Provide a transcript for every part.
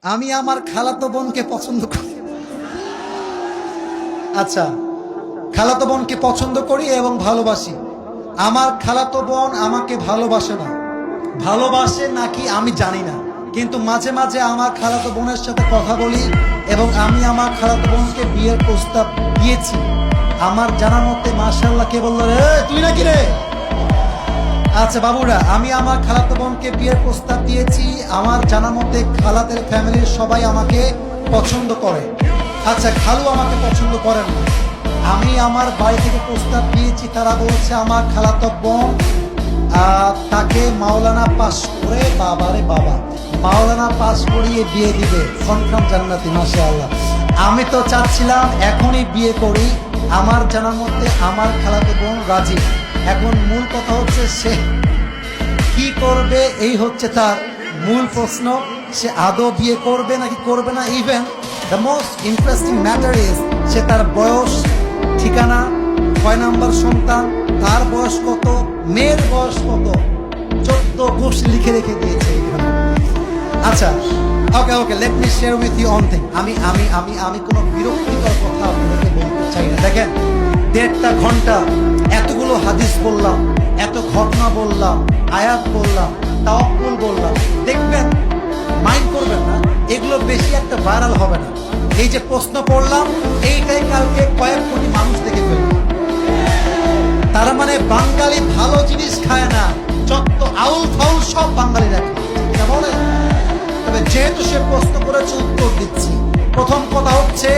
আমি আমার খালাতো বোনকে পছন্দ করি। আচ্ছা, খালাতো বোনকে পছন্দ করি এবং ভালোবাসি। আমার খালাতো বোন আমাকে ভালোবাসে না, ভালোবাসে নাকি আমি জানি না, কিন্তু মাঝে মাঝে আমার খালাতো বোনের সাথে কথা বলি এবং আমি আমার খালাতো বোনকে বিয়ের প্রস্তাব দিয়েছি। আমার জানা মতে মাশাআল্লাহ কে বললো রে, তুই নাকি রে? আচ্ছা বাবুরা, আমি আমার খালাতো বোনকে বিয়ের প্রস্তাব দিয়েছি। আমার জানা মতে খালাদের ফ্যামিলির সবাই আমাকে পছন্দ করে। আচ্ছা, খালু আমাকে পছন্দ করেন না। আমি আমার বাড়ি থেকে প্রস্তাব দিয়েছি, তারা বলছে আমার খালাতো বোন তাকে মাওলানা পাস করে, বাবারে বাবা, মাওলানা পাস করিয়ে বিয়ে দিবে, কনফার্ম জান্নাতি মাশাআল্লাহ। আমি তো চাচ্ছিলাম এখনই বিয়ে করি। আমার জানার মধ্যে আমার খালাতো বোন রাজি। এখন মূল কথা হচ্ছে সে কি করবে, এই হচ্ছে তার মূল প্রশ্ন। সে আদৌ বিয়ে করবে নাকি করবে না। Even the most interesting matter is সে তার বয়স, ঠিকানা, কয় নাম্বার সন্তান, তার বয়স কত, মেয়ের বয়স কত, 14 গোষ্ঠী লিখে রেখে দিয়েছে এখানে। আচ্ছা, okay okay, let me share with you one thing. আমি আমি আমি আমি কোনো বিরক্তিকর কথা আপনাদেরকে বলতে চাই না। দেখেন, 1.5 ঘন্টা এতগুলো হাদিস বললাম, এত ঘটনা বললাম, আয়াত বললাম, তাওয়াক্কুল বললাম। দেখবেন, মাইন্ড করবেন না, এগুলো বেশি একটা ভাইরাল হবে না। এই যে প্রশ্ন পড়লাম, এইটাই কালকে কয়েক কোটি মানুষ দেখে ফেলবে। তার মানে বাঙালি ভালো জিনিস খায় না, যত আউল ফাউল সব বাঙালিরা খায়, বলে। তবে যেহেতু সে প্রশ্ন করেছে, উত্তর দিচ্ছি। প্রথম কথা হচ্ছে,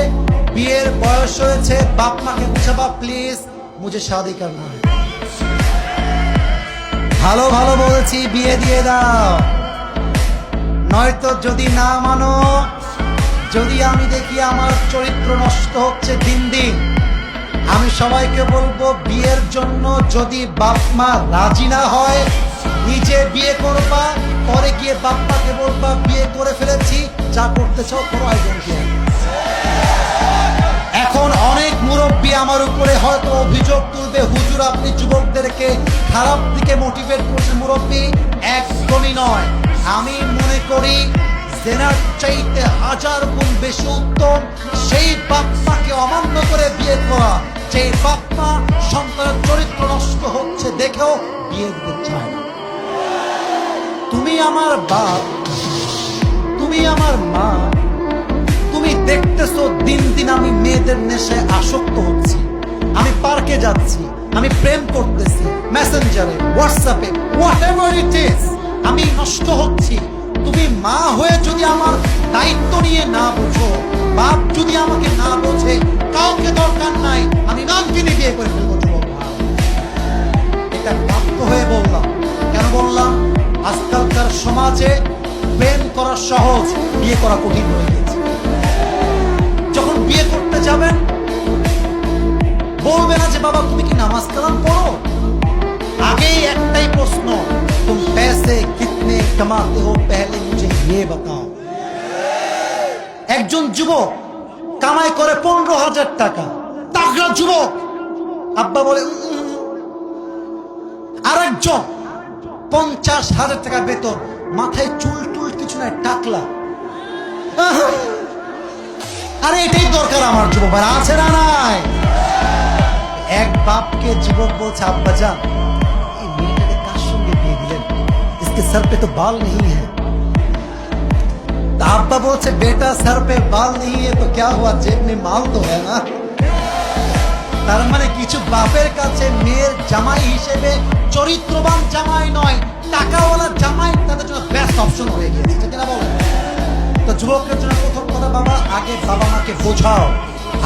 বিয়ের বয়স হয়েছে, বাপ মাকে বুঝাবা প্লিজ, মুঝে শাদি করনা है। ভালো ভালো বলেছি, বিয়ে দিয়ে দাও। নয়তো যদি না মানো, যদি আমি দেখি আমার চরিত্র নষ্ট হচ্ছে দিন দিন, আমি সবাইকে বলবো বিয়ের জন্য যদি বাপ মা রাজি না হয়, নিজে বিয়ে করবা, পরে গিয়ে বাপ মাকে বলবা বিয়ে করে ফেলেছি, যা করতে চাও করো, আই ডোন্ট কেয়ার। এখন অনেক মুরব্বী আমার উপরে হয়তো অভিযোগ তুলবে, হুজুর আপনি যুবকদেরকে খারাপ দিকে মোটিভেট করছেন। মুরব্বী, একদমই নয়। আমি মনে করি জেনার চাইতে 1000 গুণ বেশি উত্তম সেই বাপ্পাকে অমান্য করে বিয়ে করা, যে বাপ্পা সন্তানের চরিত্র নষ্ট হচ্ছে দেখেও বিয়ে দিতে চায় না। তুমি আমার বাপ, তুমি আমার মা, তুমি দেখতেছো দিন দিন আমি মেয়েদের নেশায় আসক্ত হচ্ছি। আমি পার্কে যাচ্ছি, আমি প্রেম করতেছি, মেসেঞ্জারে, হোয়াটসঅ্যাপে, হোয়াটএভার ইট ইজ, আমি নষ্ট হচ্ছি। তুমি মা হয়ে যদি আমার দায়িত্ব নিয়ে না বুঝো, বাপ যদি আমাকে না বোঝে, কাউকে দরকার নাই, আমি নামকিনে বিয়ে করে ফেলবো। যুবক ভাই, এটা বাধ্য হয়ে বললাম। কেন বললাম? আজকালকার সমাজে প্রেম করা সহজ, বিয়ে করা কঠিন হয়ে গেছে। যখন বিয়ে করতে যাবেন, বলবে না যে বাবা তুমি কি নামাজ কালাম পড়ো। আগেই একটাই প্রশ্ন, তুম पैसे कितने कमाते हो पहले मुझे ये बताओ। একজন যুবক কামাই করে 15,000 টাকা, তাগড়া যুবক, আব্বা বলে। আরেকজন 50,000 টাকা বেতন, মাথায় চুল টুল কিছু নাই, টাকলা। আরে এটাই দরকার আমার যুবক ভাই, আছে না নাই? এক বাপকে যুবক বলছে, আব্বা যান এই মেয়েটাকে কার সঙ্গে বিয়ে দিলেন, इसके सर पे तो बाल नहीं है। আব্বা বলছে, বেটা सर पे बाल नहीं है तो क्या हुआ, जेब में माल तो है ना। তার মানে কিছু বাপের কাছে মেয়ের জামাই হিসেবে চরিত্রবান জামাই নয়, টাকাওয়ালা জামাই তাদের জন্য বেস্ট অপশন হয়ে গিয়েছে, ঠিক না বলেন? তো যুবকের জন্য প্রথম কথা, বাবা আগে বাবা মাকে বোঝাও,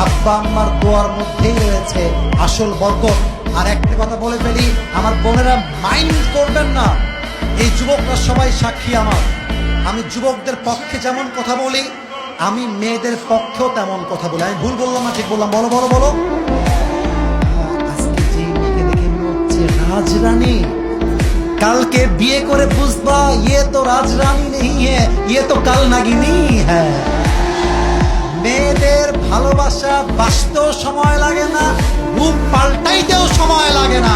আব্বা আম্মার দোয়ার মধ্যেই রয়েছে আসল বরকত। আর একটা কথা বলে ফেলি, আমার বোনেরা মাইন্ড করবেন না, এই যুবকরা সবাই সাক্ষী আমার। আমি যুবকদের পক্ষে যেমন কথা বলি, আমি মেয়েদের পক্ষেও তেমন কথা বলি। আমি ভুল বললাম না ঠিক বললাম? বলো বলো বলো। আজকে যে মেয়েকে দেখে মনে হচ্ছে রাজরানী, কালকে বিয়ে করে বুঝবা ये तो রাজরানী नहीं है, ये तो কাল নাগিনী है। মেয়েদের ভালোবাসা বাঁচতেও সময় লাগে না, রূপ পাল্টাইতেও সময় লাগে না।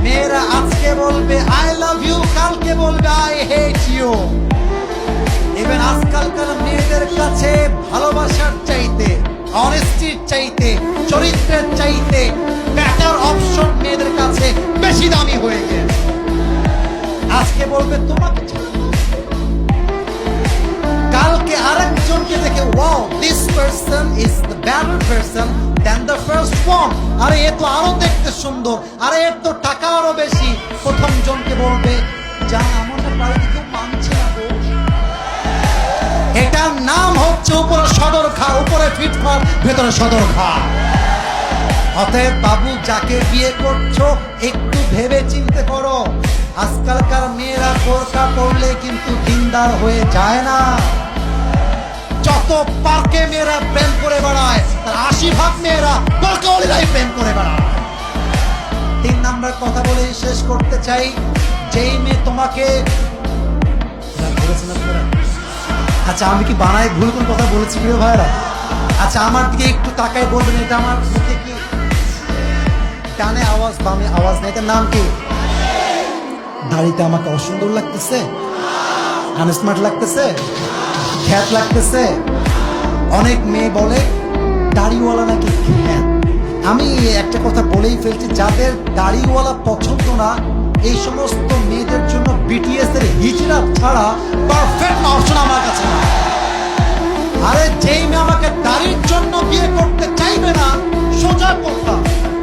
মেয়েরা আজকে বলবে আই লাভ ইউ, কালকে বলবে আই হেট ইউ। ইভেন আজকালকার মেয়েদের কাছে ভালোবাসার চাইতে, অনেস্টির চাইতে, চরিত্রের চাইতে বেটার অপশন মেয়েদের কাছে বেশি দামি হয়ে গেছে। আজকে বলবে তোমাকে চাই, কালকে আরেকজনকে দেখে wow this person is the better person than the first one, আরে এ তো আরো দেখতে সুন্দর, আরে এর তো টাকা আরো বেশি। প্রথম জনকে বলবে যা আমাদের বাড়িতে কেউ মানছে না গো। এটার নাম হচ্ছে উপরে সদর খা, উপরে ফিটফাট ভেতরে সদর খা। অতএব বাবু, যাকে বিয়ে করছো একটু ভেবে চিন্তে করো। আজকালকার মেয়েরা বোরকা পরলে কিন্তু দিনদার হয়ে যায় না। যত পার্কে মেয়েরা প্রেম করে বেড়ায় তার 80% মেয়েরা বোরকাওয়ালিরাই প্রেম করে বেড়ায়। 3 নাম্বার কথা বলে শেষ করতে চাই, যেই মেয়ে তোমাকে আচ্ছা আমি কি বানায় ভুল কোন কথা বলেছি প্রিয় ভাইরা? আচ্ছা আমার দিকে একটু তাকাই বলবেন, এটা আমার মুখে কি ডানে আওয়াজ বামে আওয়াজ নেই? এটার নাম কি? দাড়িতে আমাকে অসুন্দর লাগতেছে, আনস্মার্ট লাগতেছে, খ্যাত লাগতেছে। অনেক মেয়ে বলে দাড়িওয়ালা নাকি খ্যাত। আমি একটা কথা বলেই ফেলছি, যাদের দাড়িওয়ালা পছন্দ না এই সমস্ত মেয়েদের জন্য বিটিএস এর হিজরা ছাড়া পারফেক্ট অপশন আমার কাছে না। আরে যেই মেয়ে আমাকে দাড়ির জন্য বিয়ে করতে চাইবে না, সোজা কথা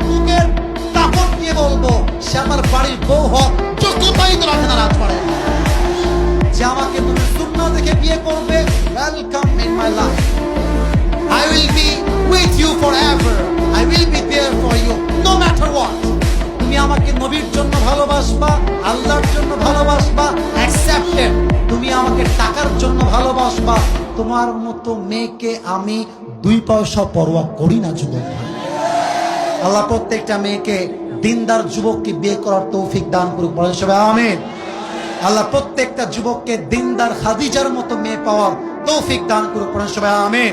বুকের কাপড় দিয়ে বলবো সে আমার বাড়ির বউ হোক, যোগ্যতাই তো রাখে না রাজবাড়ে। যে আমাকে তুমি সুন্নাহ দেখে বিয়ে করবে, welcome in my life, I will be with you forever, I will be there for you no matter what. তুমি আমাকে নবীর জন্য ভালোবাসবা, আল্লাহর জন্য ভালোবাসবা, অ্যাকসেপ্টেড। তুমি আমাকে টাকার জন্য ভালোবাসবা, তোমার মতো মেয়েকে আমি 2 পয়সা পরোয়া করি না যুবক। আল্লাহ প্রত্যেকটা মেয়েকে দিনদার যুবককে বিয়ে করার তৌফিক দান করুক, বলেন সবাই আমিন। আল্লাহ প্রত্যেকটা যুবককে দিনদার খাদিজার মতো মেয়ে পাওয়ার তৌফিক দান করুক, বলেন সবাই আমিন।